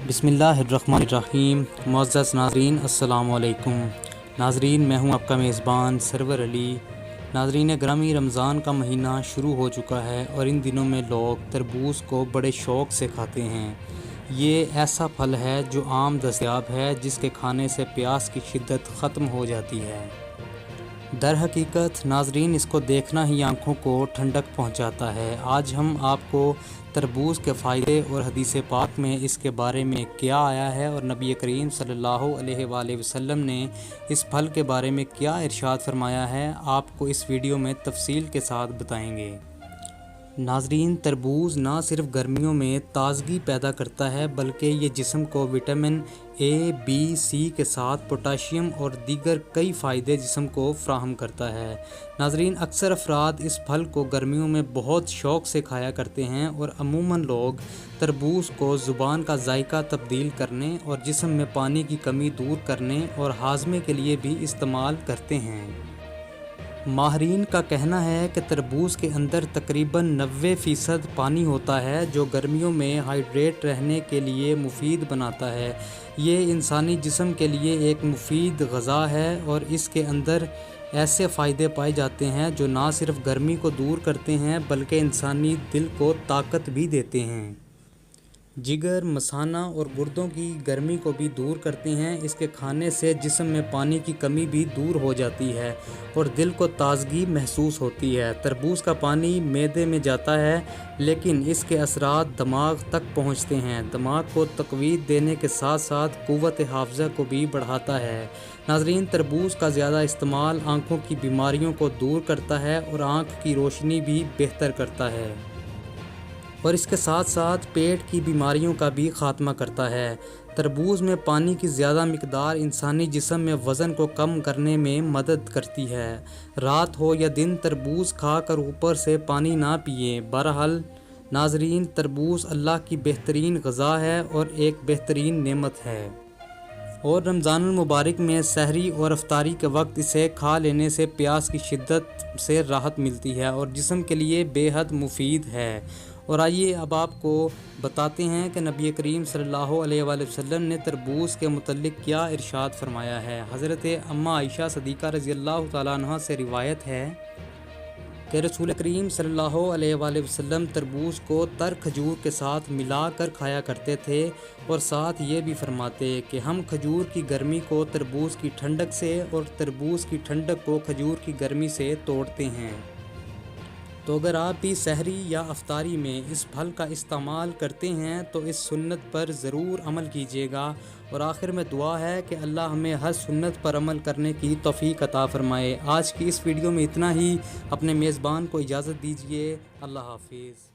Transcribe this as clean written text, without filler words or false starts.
بسم اللہ الرحمن الرحیم۔ معزز ناظرین السلام علیکم۔ ناظرین، میں ہوں آپ کا میزبان سرور علی۔ ناظرین گرامی، رمضان کا مہینہ شروع ہو چکا ہے اور ان دنوں میں لوگ تربوز کو بڑے شوق سے کھاتے ہیں۔ یہ ایسا پھل ہے جو عام دستیاب ہے، جس کے کھانے سے پیاس کی شدت ختم ہو جاتی ہے۔ در حقیقت ناظرین، اس کو دیکھنا ہی آنکھوں کو ٹھنڈک پہنچاتا ہے۔ آج ہم آپ کو تربوز کے فائدے اور حدیث پاک میں اس کے بارے میں کیا آیا ہے اور نبی کریم صلی اللہ علیہ وآلہ وسلم نے اس پھل کے بارے میں کیا ارشاد فرمایا ہے، آپ کو اس ویڈیو میں تفصیل کے ساتھ بتائیں گے۔ ناظرین، تربوز نہ صرف گرمیوں میں تازگی پیدا کرتا ہے بلکہ یہ جسم کو وٹامن اے، بی، سی کے ساتھ پوٹاشیم اور دیگر کئی فائدے جسم کو فراہم کرتا ہے۔ ناظرین، اکثر افراد اس پھل کو گرمیوں میں بہت شوق سے کھایا کرتے ہیں اور عموماً لوگ تربوز کو زبان کا ذائقہ تبدیل کرنے اور جسم میں پانی کی کمی دور کرنے اور ہاضمے کے لیے بھی استعمال کرتے ہیں۔ ماہرین کا کہنا ہے کہ تربوز کے اندر تقریباً 90% پانی ہوتا ہے، جو گرمیوں میں ہائیڈریٹ رہنے کے لیے مفید بناتا ہے۔ یہ انسانی جسم کے لیے ایک مفید غذا ہے اور اس کے اندر ایسے فائدے پائے جاتے ہیں جو نہ صرف گرمی کو دور کرتے ہیں بلکہ انسانی دل کو طاقت بھی دیتے ہیں۔ جگر، مثانہ اور گردوں کی گرمی کو بھی دور کرتے ہیں۔ اس کے کھانے سے جسم میں پانی کی کمی بھی دور ہو جاتی ہے اور دل کو تازگی محسوس ہوتی ہے۔ تربوز کا پانی معدے میں جاتا ہے لیکن اس کے اثرات دماغ تک پہنچتے ہیں۔ دماغ کو تقویت دینے کے ساتھ ساتھ قوت حافظہ کو بھی بڑھاتا ہے۔ ناظرین، تربوز کا زیادہ استعمال آنکھوں کی بیماریوں کو دور کرتا ہے اور آنکھ کی روشنی بھی بہتر کرتا ہے اور اس کے ساتھ ساتھ پیٹ کی بیماریوں کا بھی خاتمہ کرتا ہے۔ تربوز میں پانی کی زیادہ مقدار انسانی جسم میں وزن کو کم کرنے میں مدد کرتی ہے۔ رات ہو یا دن، تربوز کھا کر اوپر سے پانی نہ پئیں۔ بہرحال ناظرین، تربوز اللہ کی بہترین غذا ہے اور ایک بہترین نعمت ہے اور رمضان المبارک میں سحری اور افطاری کے وقت اسے کھا لینے سے پیاس کی شدت سے راحت ملتی ہے اور جسم کے لیے بے حد مفید ہے۔ اور آئیے اب آپ کو بتاتے ہیں کہ نبی کریم صلی اللہ علیہ وآلہ وسلم نے تربوز کے متعلق کیا ارشاد فرمایا ہے۔ حضرت اماں عائشہ صدیقہ رضی اللہ تعالیٰ عنہ سے روایت ہے کہ رسول کریم صلی اللہ علیہ وآلہ وسلم تربوز کو تر کھجور کے ساتھ ملا کر کھایا کرتے تھے اور ساتھ یہ بھی فرماتے کہ ہم کھجور کی گرمی کو تربوز کی ٹھنڈک سے اور تربوز کی ٹھنڈک کو کھجور کی گرمی سے توڑتے ہیں۔ تو اگر آپ بھی سحری یا افطاری میں اس پھل کا استعمال کرتے ہیں تو اس سنت پر ضرور عمل کیجیے گا۔ اور آخر میں دعا ہے کہ اللہ ہمیں ہر سنت پر عمل کرنے کی توفیق عطا فرمائے۔ آج کی اس ویڈیو میں اتنا ہی۔ اپنے میزبان کو اجازت دیجیے۔ اللہ حافظ۔